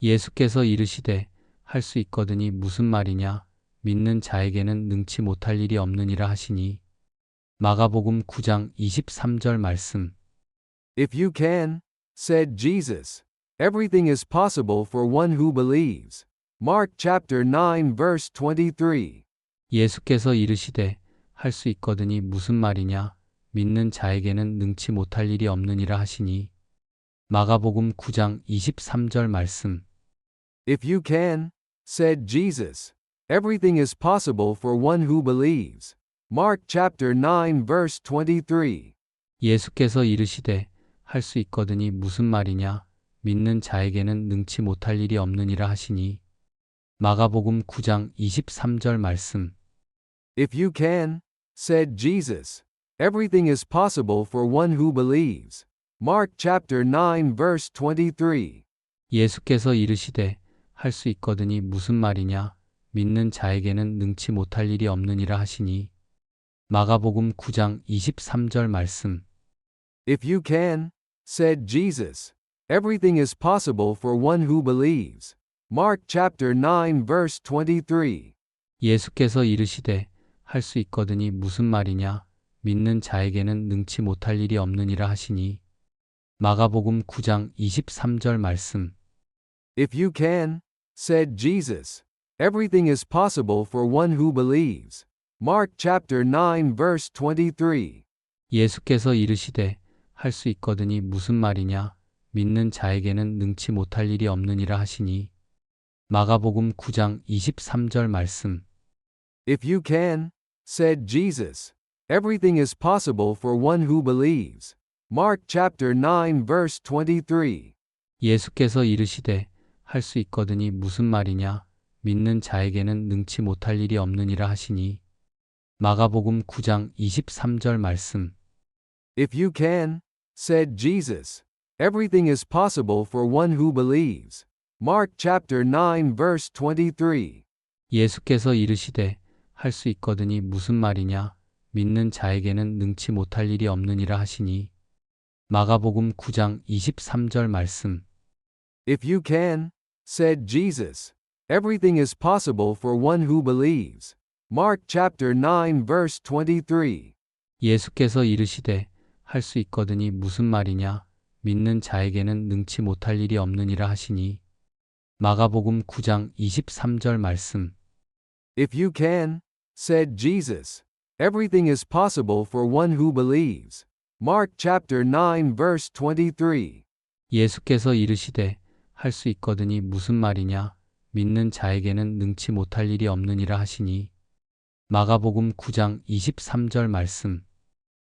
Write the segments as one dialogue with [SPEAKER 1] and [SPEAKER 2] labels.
[SPEAKER 1] 예수께서 이르시되 할 수 있거든이 무슨 말이냐 믿는 자에게는 능치 못할 일이 없느니라 하시니 마가복음 9장 23절 말씀.
[SPEAKER 2] If you can, said Jesus, everything is possible for one who believes. Mark chapter 9 verse 23.
[SPEAKER 1] 예수께서 이르시되 할 수 있거든이 무슨 말이냐 믿는 자에게는 능치 못할 일이 없느니라 하시니 마가복음 9장 23절 말씀.
[SPEAKER 2] If you can, said Jesus, everything is possible for one who believes. Mark chapter 9 verse 23.
[SPEAKER 1] 예수께서 이르시되 할 수 있거든이 무슨 말이냐 믿는 자에게는 능치 못할 일이 없느니라 하시니 마가복음 9장 23절 말씀.
[SPEAKER 2] If you can, said Jesus, everything is possible for one who believes. Mark chapter 9 verse 23.
[SPEAKER 1] 예수께서 이르시되 할 수 있거든이 무슨 말이냐 믿는 자에게는 능치 못할 일이 없느니라 하시니 마가복음 9장 23절 말씀.
[SPEAKER 2] If you can, said Jesus, everything is possible for one who believes. Mark chapter 9 verse 23.
[SPEAKER 1] 예수께서 이르시되 할 수 있거든이 무슨 말이냐 믿는 자에게는 능치 못할 일이 없느니라 하시니 마가복음 9장 23절 말씀.
[SPEAKER 2] If you can, said Jesus, everything is possible for one who believes. Mark chapter 9 verse 23.
[SPEAKER 1] 예수께서 이르시되 할 수 있거든이 무슨 말이냐 믿는 자에게는 능치 못할 일이 없느니라 하시니 마가복음 9장 23절 말씀.
[SPEAKER 2] If you can, said Jesus, everything is possible for one who believes. Mark chapter 9 verse 23.
[SPEAKER 1] 예수께서 이르시되 할 수 있거든이 무슨 말이냐 믿는 자에게는 능치 못할 일이 없느니라 하시니 마가복음 9장 23절 말씀.
[SPEAKER 2] If you can, said Jesus, everything is possible for one who believes. Mark chapter 9 verse 23.
[SPEAKER 1] 예수께서 이르시되 할 수 있거든이 무슨 말이냐 믿는 자에게는 능치 못할 일이 없느니라 하시니 마가복음 9장 23절 말씀.
[SPEAKER 2] If you can, said Jesus, everything is possible for one who believes. Mark chapter 9 verse 23.
[SPEAKER 1] 예수께서 이르시되 할 수 있거든이 무슨 말이냐 믿는 자에게는 능치 못할 일이 없느니라 하시니 마가복음 9장 23절 말씀.
[SPEAKER 2] If you can, said Jesus, everything is possible for one who believes. Mark chapter 9 verse 23.
[SPEAKER 1] 예수께서 이르시되 할 수 있거든이 무슨 말이냐 믿는 자에게는 능치 못할 일이 없느니라 하시니 마가복음 9장 23절 말씀.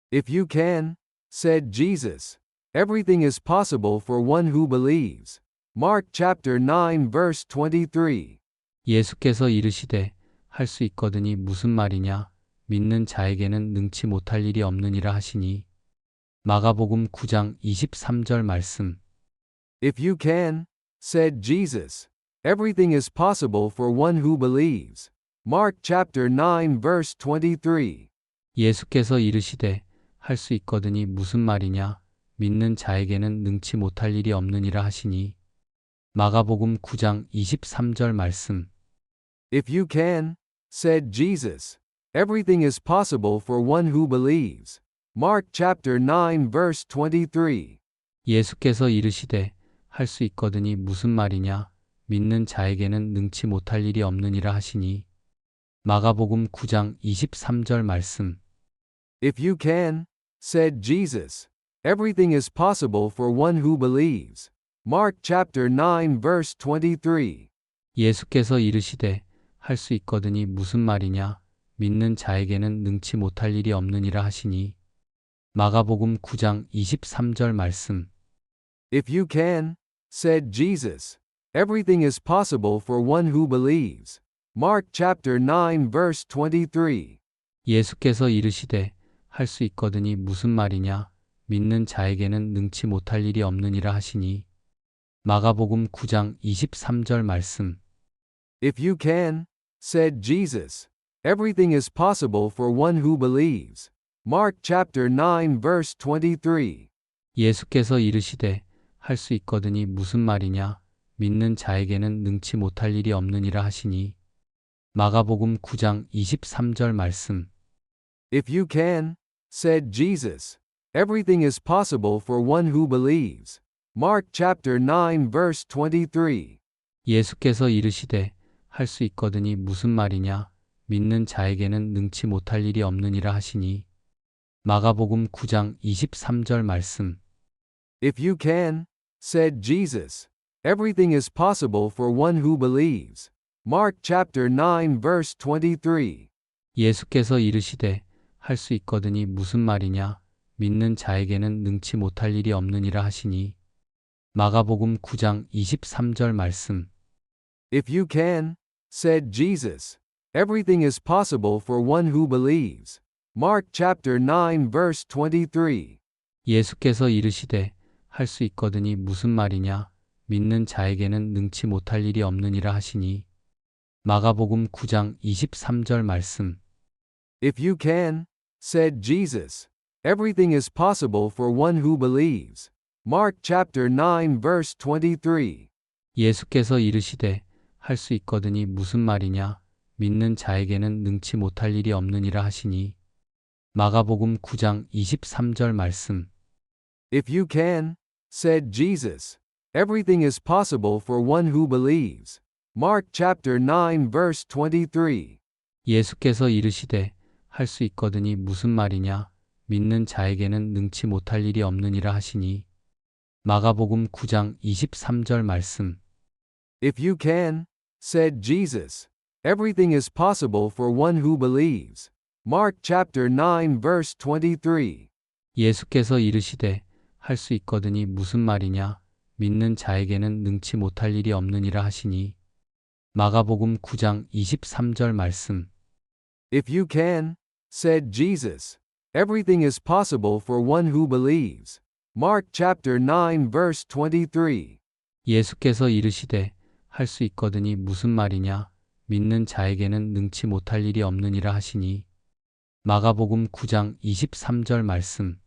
[SPEAKER 2] If you can, said Jesus, everything is possible for one who believes. Mark chapter 9 verse 23.
[SPEAKER 1] 예수께서 이르시되 할 수 있거든이 무슨 말이냐 믿는 자에게는 능치 못할 일이 없느니라 하시니 마가복음 9장 23절 말씀.
[SPEAKER 2] If you can, said Jesus, everything is possible for one who believes. Mark chapter 9 verse 23.
[SPEAKER 1] 예수께서 이르시되 할 수 있거든이 무슨 말이냐 믿는 자에게는 능치 못할 일이 없느니라 하시니 마가복음 9장 23절 말씀.
[SPEAKER 2] If you can, said Jesus, everything is possible for one who believes. Mark chapter 9 verse 23.
[SPEAKER 1] 예수께서 이르시되 할 수 있거든이 무슨 말이냐 믿는 자에게는 능치 못할 일이 없느니라 하시니 마가복음 9장 23절 말씀.
[SPEAKER 2] If you can, said Jesus, everything is possible for one who believes. Mark chapter 9 verse 23.
[SPEAKER 1] 예수께서 이르시되 할 수 있거든이 무슨 말이냐 믿는 자에게는 능치 못할 일이 없느니라 하시니 마가복음 9장 23절 말씀.
[SPEAKER 2] If you can, said Jesus, everything is possible for one who believes. Mark chapter 9 verse 23.
[SPEAKER 1] 예수께서 이르시되 할 수 있거든이 무슨 말이냐 믿는 자에게는 능치 못할 일이 없느니라 하시니 마가복음 9장 23절 말씀.
[SPEAKER 2] If you can, said Jesus, everything is possible for one who believes. Mark chapter 9 verse 23.
[SPEAKER 1] 예수께서 이르시되 할 수 있거든이 무슨 말이냐 믿는 자에게는 능치 못할 일이 없느니라 하시니 마가복음 9장 23절 말씀.
[SPEAKER 2] If you can, said Jesus, everything is possible for one who believes. Mark chapter 9 verse 23.
[SPEAKER 1] 예수께서 이르시되 할 수 있거든이 무슨 말이냐 믿는 자에게는 능치 못할 일이 없느니라 하시니 마가복음 9장 23절 말씀.
[SPEAKER 2] If you can, said Jesus, everything is possible for one who believes. Mark chapter 9 verse 23.
[SPEAKER 1] 예수께서 이르시되 할 수 있거든이 무슨 말이냐 믿는 자에게는 능치 못할 일이 없느니라 하시니 마가복음 9장 23절 말씀.
[SPEAKER 2] If you can, said Jesus, everything is possible for one who believes. Mark chapter 9 verse 23.
[SPEAKER 1] 예수께서 이르시되 할 수 있거든이 무슨 말이냐 믿는 자에게는 능치 못할 일이 없느니라 하시니 마가복음 9장 23절 말씀.
[SPEAKER 2] If you can, said Jesus, everything is possible for one who believes. Mark chapter 9 verse 23.
[SPEAKER 1] 예수께서 이르시되 할 수 있거든이 무슨 말이냐 믿는 자에게는 능치 못할 일이 없느니라 하시니 마가복음 9장 23절 말씀.
[SPEAKER 2] If you can, said Jesus, everything is possible for one who believes. Mark chapter 9 verse 23.
[SPEAKER 1] 예수께서 이르시되 할 수 있거든이 무슨 말이냐 믿는 자에게는 능치 못할 일이 없느니라 하시니 마가복음 9장 23절 말씀.
[SPEAKER 2] If you can, said Jesus, everything is possible for one who believes. Mark chapter 9 verse 23.
[SPEAKER 1] 예수께서 이르시되 할 수 있거든이 무슨 말이냐 믿는 자에게는 능치 못할 일이 없느니라 하시니 마가복음 9장 23절 말씀.
[SPEAKER 2] If you can, said Jesus, everything is possible for one who believes. Mark chapter 9 verse 23.
[SPEAKER 1] 예수께서 이르시되 할 수 있거든이 무슨 말이냐 믿는 자에게는 능치 못할 일이 없느니라 하시니 마가복음 9장 23절 말씀.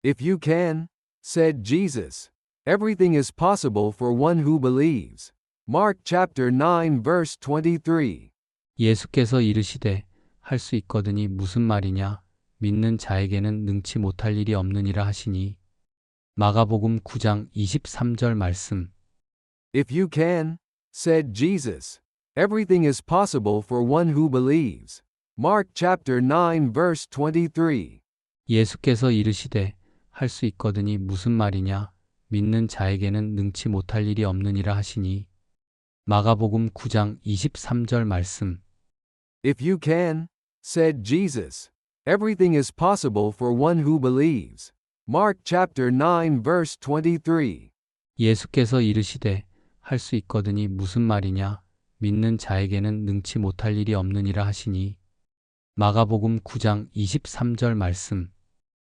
[SPEAKER 2] If you can, said Jesus, everything is possible for one who believes. Mark chapter 9 verse 23.
[SPEAKER 1] 예수께서 이르시되 할 수 있거든이 무슨 말이냐 믿는 자에게는 능치 못할 일이 없느니라 하시니 마가복음 9장 23절 말씀.
[SPEAKER 2] If you can, said Jesus, everything is possible for one who believes. Mark chapter 9 verse 23.
[SPEAKER 1] 예수께서 이르시되 할 수 있거든이 무슨 말이냐 믿는 자에게는 능치 못할 일이 없느니라 하시니 마가복음 9장 23절 말씀.
[SPEAKER 2] If you can, said Jesus, everything is possible for one who believes. Mark chapter 9 verse 23.
[SPEAKER 1] 예수께서 이르시되 할 수 있거든이 무슨 말이냐 믿는 자에게는 능치 못할 일이 없느니라 하시니 마가복음 9장 23절 말씀.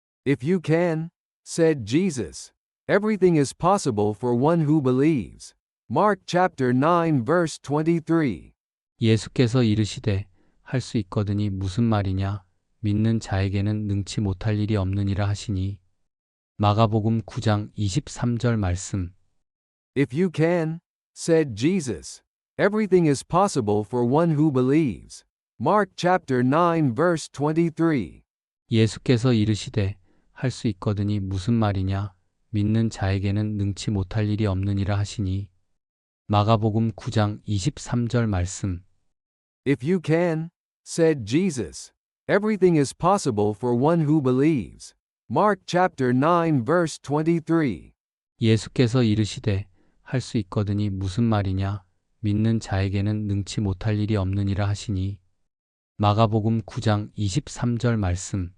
[SPEAKER 2] If you can, said Jesus, everything is possible for one who believes. Mark chapter 9 verse 23.
[SPEAKER 1] 예수께서 이르시되 할 수 있거든이 무슨 말이냐 믿는 자에게는 능치 못할 일이 없느니라 하시니 마가복음 9장 23절 말씀.
[SPEAKER 2] If you can, said Jesus, everything is possible for one who believes. Mark chapter 9 verse 23.
[SPEAKER 1] 예수께서 이르시되 할 수 있거든이 무슨 말이냐 믿는 자에게는 능치 못할 일이 없느니라 하시니 마가복음 9장 23절 말씀.
[SPEAKER 2] If you can, said Jesus, everything is possible for one who believes. Mark chapter 9 verse 23.
[SPEAKER 1] 예수께서 이르시되 할 수 있거든이 무슨 말이냐 믿는 자에게는 능치 못할 일이 없느니라 하시니 마가복음 9장 23절 말씀.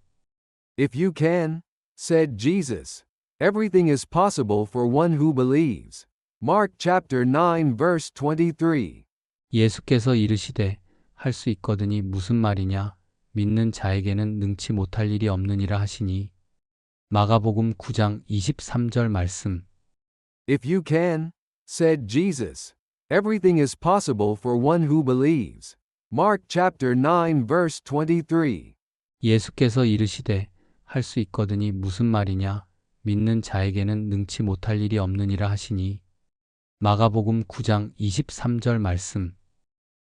[SPEAKER 2] If you can, said Jesus, everything is possible for one who believes. Mark chapter 9 verse 23.
[SPEAKER 1] 예수께서 이르시되 할 수 있거든이 무슨 말이냐 믿는 자에게는 능치 못할 일이 없느니라 하시니 마가복음 9장 23절 말씀.
[SPEAKER 2] If you can, said Jesus, everything is possible for one who believes. Mark chapter 9 verse 23.
[SPEAKER 1] 예수께서 이르시되 할 수 있거든이 무슨 말이냐 믿는 자에게는 능치 못할 일이 없느니라 하시니 마가복음 9장 23절 말씀.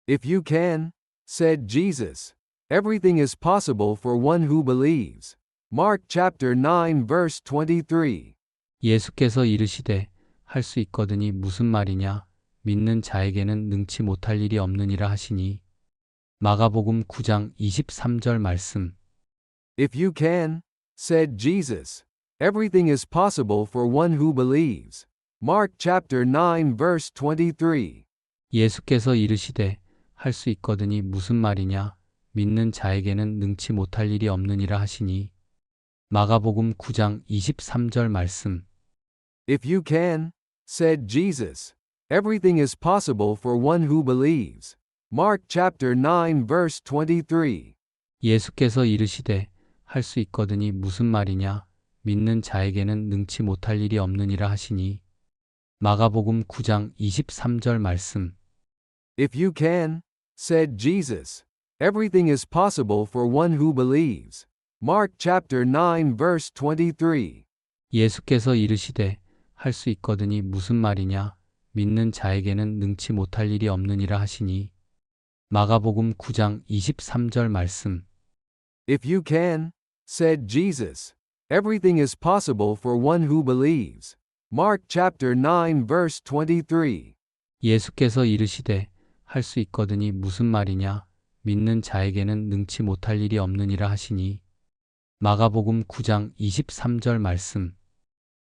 [SPEAKER 2] If you can, said Jesus. Everything is possible for one who believes. Mark chapter 9 verse 23.
[SPEAKER 1] 예수께서 이르시되 할 수 있거든이 무슨 말이냐 믿는 자에게는 능치 못할 일이 없느니라 하시니. 마가복음 9장 23절 말씀.
[SPEAKER 2] If you can, said Jesus. Everything is possible for one who believes. Mark chapter 9 verse 23.
[SPEAKER 1] 예수께서 이르시되 할 수 있거든이 무슨 말이냐 믿는 자에게는 능치 못할 일이 없느니라 하시니. 마가복음 9장 23절 말씀.
[SPEAKER 2] If you can, said Jesus. Everything is possible for one who believes. Mark chapter 9 verse 23.
[SPEAKER 1] 예수께서 이르시되 할 수 있거든이 무슨 말이냐 믿는 자에게는 능치 못할 일이 없느니라 하시니. 마가복음 9장 23절 말씀.
[SPEAKER 2] If you can, said Jesus. Everything is possible for one who believes. Mark chapter 9 verse 23.
[SPEAKER 1] 예수께서 이르시되 할 수 있거든이 무슨 말이냐 믿는 자에게는 능치 못할 일이 없느니라 하시니. 마가복음 9장 23절 말씀.
[SPEAKER 2] If you can, said Jesus. Everything is possible for one who believes. Mark chapter 9 verse 23.
[SPEAKER 1] 예수께서 이르시되 할 수 있거든이 무슨 말이냐 믿는 자에게는 능치 못할 일이 없느니라 하시니. 마가복음 9장 23절 말씀.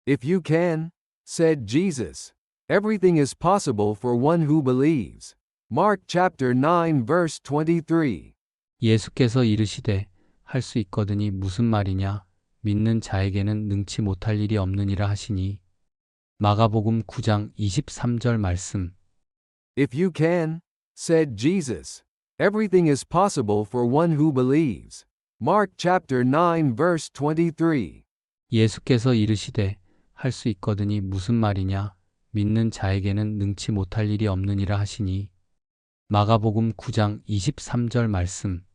[SPEAKER 2] If you can, said Jesus. Everything is possible for one who believes. Mark chapter 9 verse 23.
[SPEAKER 1] 예수께서 이르시되 할 수 있거든이 무슨 말이냐 믿는 자에게는 능치 못할 일이 없느니라 하시니. 마가복음 9장 23절 말씀.
[SPEAKER 2] If you can, said Jesus. Everything is possible for one who believes. Mark chapter 9 verse 23.
[SPEAKER 1] 예수께서 이르시되 할 수 있거든이 무슨 말이냐 믿는 자에게는 능치 못할 일이 없느니라 하시니. 마가복음 9장 23절 말씀.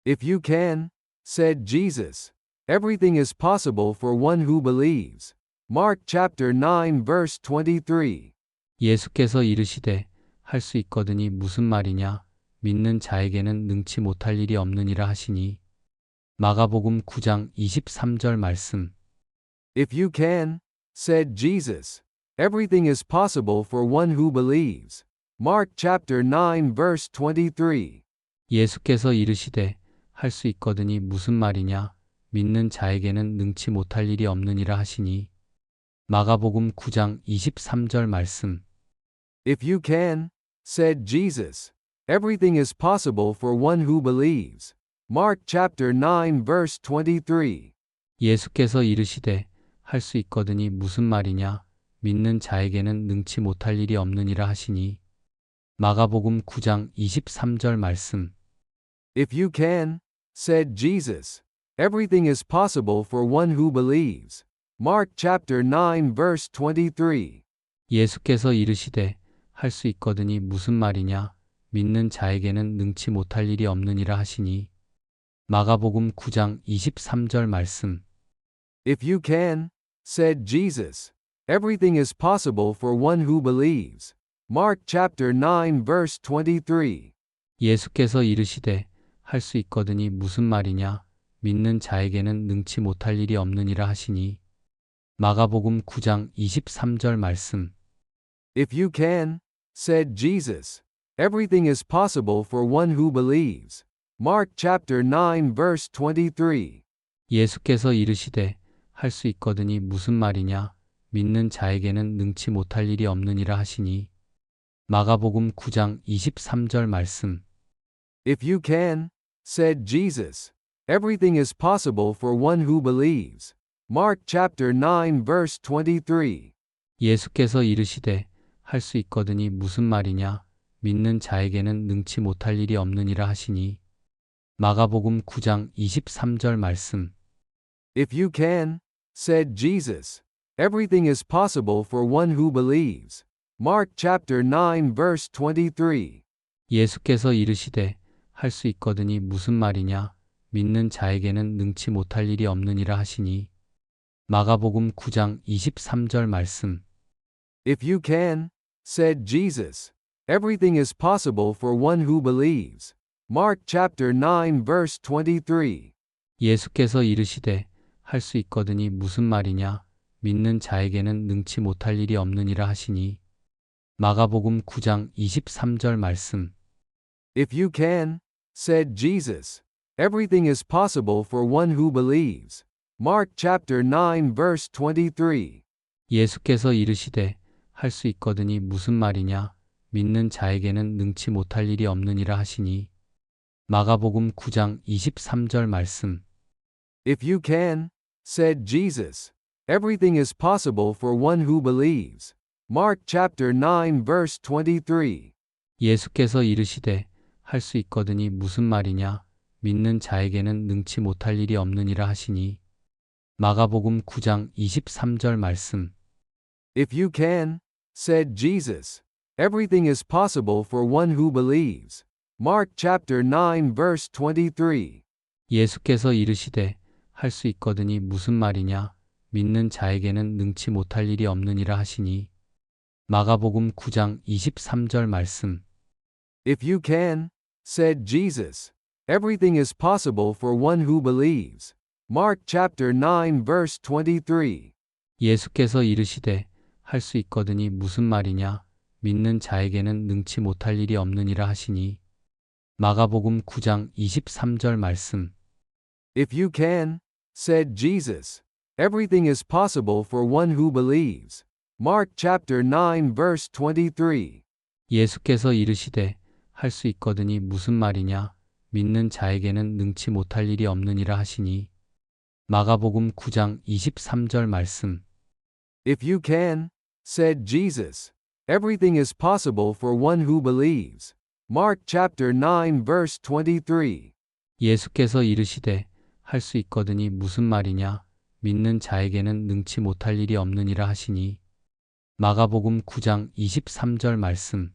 [SPEAKER 2] If you can, said Jesus. Everything is possible for one who believes. Mark chapter 9 verse 23.
[SPEAKER 1] 예수께서 이르시되 할 수 있거든이 무슨 말이냐 믿는 자에게는 능치 못할 일이 없느니라 하시니. 마가복음 9장 23절 말씀.
[SPEAKER 2] If you can, said Jesus. Everything is possible for one who believes. Mark chapter 9 verse 23.
[SPEAKER 1] 예수께서 이르시되 할 수 있거든이 무슨 말이냐 믿는 자에게는 능치 못할 일이 없느니라 하시니. 마가복음 9장 23절 말씀.
[SPEAKER 2] If you can, said Jesus. Everything is possible for one who believes. Mark chapter 9 verse 23.
[SPEAKER 1] 예수께서 이르시되 할 수 있거든이 무슨 말이냐 믿는 자에게는 능치 못할 일이 없느니라 하시니. 마가복음 9장 23절 말씀.
[SPEAKER 2] If you can, said Jesus. Everything is possible for one who believes. Mark chapter 9 verse 23.
[SPEAKER 1] 예수께서 이르시되 할 수 있거든이 무슨 말이냐 믿는 자에게는 능치 못할 일이 없느니라 하시니. 마가복음 9장 23절 말씀.
[SPEAKER 2] If you can, said Jesus. Everything is possible for one who believes. Mark chapter 9 verse 23.
[SPEAKER 1] 예수께서 이르시되 할 수 있거든이 무슨 말이냐 믿는 자에게는 능치 못할 일이 없느니라 하시니. 마가복음 9장 23절 말씀.
[SPEAKER 2] If you can, said Jesus. Everything is possible for one who believes. Mark chapter 9 verse 23.
[SPEAKER 1] 예수께서 이르시되 할 수 있거든이 무슨 말이냐 믿는 자에게는 능치 못할 일이 없느니라 하시니. 마가복음 9장 23절 말씀.
[SPEAKER 2] If you can, said Jesus. Everything is possible for one who believes. Mark chapter 9 verse 23.
[SPEAKER 1] 예수께서 이르시되 할 수 있거든이 무슨 말이냐 믿는 자에게는 능치 못할 일이 없느니라 하시니. 마가복음 9장 23절 말씀.
[SPEAKER 2] If you can, said Jesus. Everything is possible for one who believes. Mark chapter 9 verse 23.
[SPEAKER 1] 예수께서 이르시되 할 수 있거든이 무슨 말이냐 믿는 자에게는 능치 못할 일이 없느니라 하시니. 마가복음 9장 23절 말씀.
[SPEAKER 2] If you can, said Jesus. Everything is possible for one who believes. Mark chapter 9 verse 23.
[SPEAKER 1] 예수께서 이르시되 할 수 있거든이 무슨 말이냐 믿는 자에게는 능치 못할 일이 없느니라 하시니 마가복음 9장 23절 말씀.
[SPEAKER 2] If you can, said Jesus. Everything is possible for one who believes. Mark chapter 9 verse 23.
[SPEAKER 1] 예수께서 이르시되 할 수 있거든이 무슨 말이냐 믿는 자에게는 능치 못할 일이 없느니라 하시니 마가복음 9장 23절 말씀.
[SPEAKER 2] If you can, said Jesus. Everything is possible for one who believes. Mark chapter 9 verse 23.
[SPEAKER 1] 예수께서 이르시되 할 수 있거든이 무슨 말이냐 믿는 자에게는 능치 못할 일이 없느니라 하시니 마가복음 9장 23절 말씀.
[SPEAKER 2] If you can, said Jesus. Everything is possible for one who believes. Mark chapter 9 verse 23.
[SPEAKER 1] 예수께서 이르시되 할 수 있거든이 무슨 말이냐 믿는 자에게는 능치 못할 일이 없느니라 하시니 마가복음 9장 23절 말씀.
[SPEAKER 2] If you can, said Jesus. Everything is possible for one who believes. Mark chapter 9 verse 23.
[SPEAKER 1] 예수께서 이르시되 할 수 있거든이 무슨 말이냐 믿는 자에게는 능치 못할 일이 없느니라 하시니 마가복음 9장 23절 말씀.
[SPEAKER 2] If you can, said Jesus. Everything is possible for one who believes. Mark chapter 9 verse 23.
[SPEAKER 1] 예수께서 이르시되 할 수 있거든이 무슨 말이냐 믿는 자에게는 능치 못할 일이 없느니라 하시니 마가복음 9장 23절 말씀.
[SPEAKER 2] If you can, said Jesus. Everything is possible for one who believes. Mark chapter 9 verse 23.
[SPEAKER 1] 예수께서 이르시되 할 수 있거든이 무슨 말이냐 믿는 자에게는 능치 못할 일이 없느니라 하시니 마가복음 9장 23절 말씀.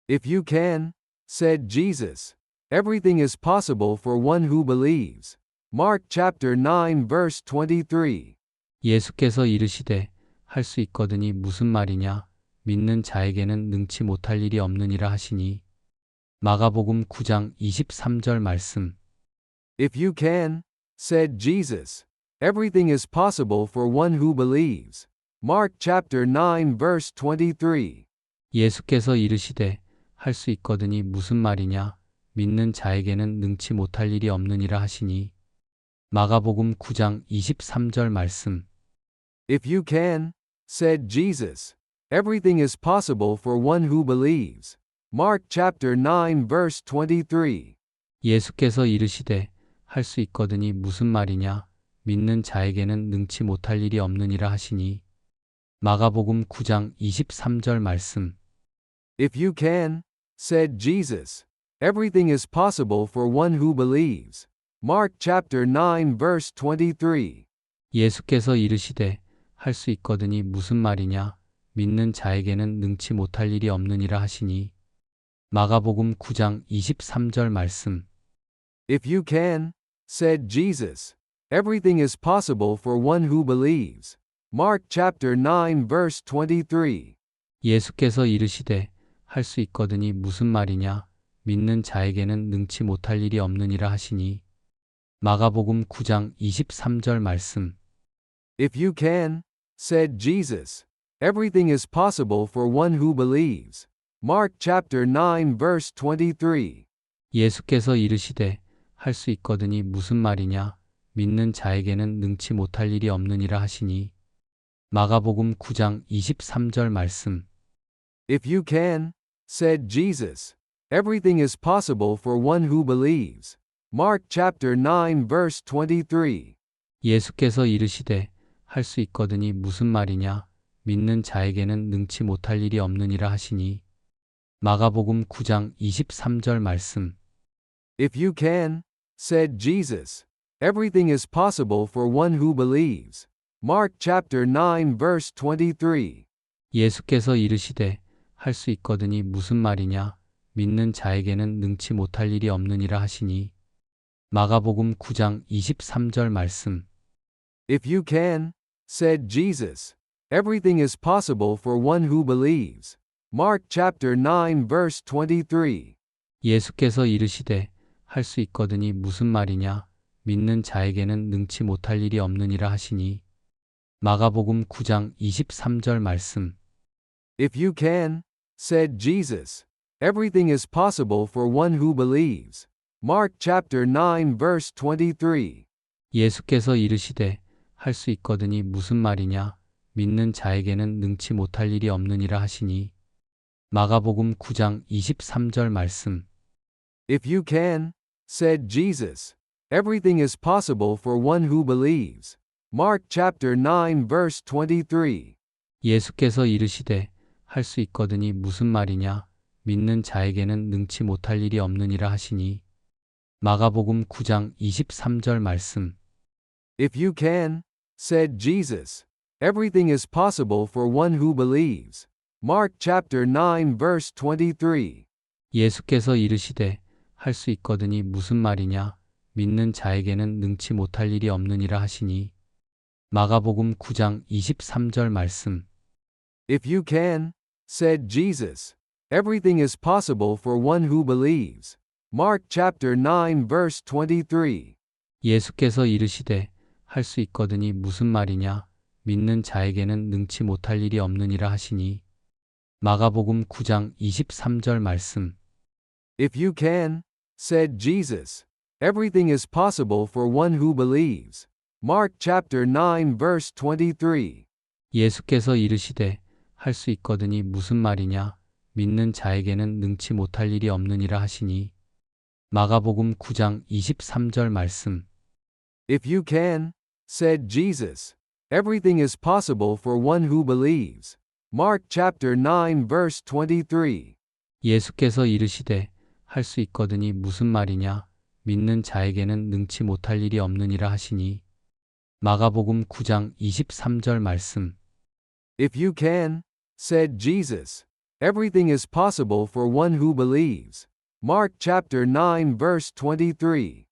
[SPEAKER 2] If you can, said Jesus. Everything is possible for one who believes. Mark chapter 9 verse 23.
[SPEAKER 1] 예수께서 이르시되 할 수 있거든이 무슨 말이냐 믿는 자에게는 능치 못할 일이 없느니라 하시니 마가복음 9장 23절 말씀.
[SPEAKER 2] If you can, said Jesus. Everything is possible for one who believes. Mark chapter 9 verse 23.
[SPEAKER 1] 예수께서 이르시되 할 수 있거든이 무슨 말이냐 믿는 자에게는 능치 못할 일이 없느니라 하시니 마가복음 9장 23절 말씀.
[SPEAKER 2] If you can, said Jesus. Everything is possible for one who believes. Mark chapter 9 verse 23.
[SPEAKER 1] 예수께서 이르시되 할 수 있거든이 무슨 말이냐 믿는 자에게는 능치 못할 일이 없느니라 하시니 마가복음 9장 23절 말씀.
[SPEAKER 2] If you can, said Jesus. Everything is possible for one who believes. Mark chapter 9 verse 23.
[SPEAKER 1] 예수께서 이르시되 할 수 있거든이 무슨 말이냐 믿는 자에게는 능치 못할 일이 없느니라 하시니 마가복음 9장 23절 말씀.
[SPEAKER 2] If you can, said Jesus. Everything is possible for one who believes. Mark chapter 9 verse 23.
[SPEAKER 1] 예수께서 이르시되 할 수 있거든이 무슨 말이냐 믿는 자에게는 능치 못할 일이 없느니라 하시니 마가복음 9장 23절 말씀.
[SPEAKER 2] If you can, said Jesus. Everything is possible for one who believes. Mark chapter 9 verse 23.
[SPEAKER 1] 예수께서 이르시되 할 수 있거든이 무슨 말이냐 믿는 자에게는 능치 못할 일이 없느니라 하시니 마가복음 9장 23절 말씀.
[SPEAKER 2] If you can, said Jesus. Everything is possible for one who believes. Mark chapter 9 verse 23.
[SPEAKER 1] 예수께서 이르시되 할 수 있거든이 무슨 말이냐 믿는 자에게는 능치 못할 일이 없느니라 하시니 마가복음 9장 23절 말씀.
[SPEAKER 2] If you can, said Jesus. Everything is possible for one who believes. Mark chapter 9 verse 23.
[SPEAKER 1] 예수께서 이르시되 할 수 있거든이 무슨 말이냐 믿는 자에게는 능치 못할 일이 없느니라 하시니 마가복음 9장 23절 말씀.
[SPEAKER 2] If you can, said Jesus. Everything is possible for one who believes. Mark chapter 9 verse 23.
[SPEAKER 1] 예수께서 이르시되 할 수 있거든이 무슨 말이냐 믿는 자에게는 능치 못할 일이 없느니라 하시니 마가복음 9장 23절 말씀.
[SPEAKER 2] If you can, said Jesus, everything is possible for one who believes. Mark chapter 9 verse 23.
[SPEAKER 1] 예수께서 이르시되 할 수 있거든이 무슨 말이냐 믿는 자에게는 능치 못할 일이 없느니라 하시니 마가복음 9장 23절 말씀.
[SPEAKER 2] If you can, said Jesus, everything is possible for one who believes. Mark chapter 9 verse 23.
[SPEAKER 1] 예수께서 이르시되 할 수 있거든이 무슨 말이냐 믿는 자에게는 능치 못할 일이 없느니라 하시니 마가복음 9장 23절 말씀.
[SPEAKER 2] If you can, said Jesus, everything is possible for one who believes. Mark chapter 9 verse 23.
[SPEAKER 1] 예수께서 이르시되 할 수 있거든이 무슨 말이냐 믿는 자에게는 능치 못할 일이 없느니라 하시니 마가복음 9장 23절 말씀.
[SPEAKER 2] If you can, said Jesus, everything is possible for one who believes. Mark chapter 9 verse 23.
[SPEAKER 1] 예수께서 이르시되 할 수 있거든이 무슨 말이냐 믿는 자에게는 능치 못할 일이 없느니라 하시니 마가복음 9장 23절 말씀.
[SPEAKER 2] If you can, said Jesus, everything is possible for one who believes. Mark chapter 9 verse 23.
[SPEAKER 1] 예수께서 이르시되 할 수 있거든이 무슨 말이냐 믿는 자에게는 능치 못할 일이 없느니라 하시니 마가복음 9장 23절 말씀.
[SPEAKER 2] If you can, said Jesus, everything is possible for one who believes. Mark chapter 9 verse 23.
[SPEAKER 1] 예수께서 이르시되 할 수 있거든이 무슨 말이냐 믿는 자에게는 능치 못할 일이 없느니라 하시니 마가복음 9장 23절 말씀.
[SPEAKER 2] If you can, said Jesus, everything is possible for one who believes. Mark chapter 9 verse 23.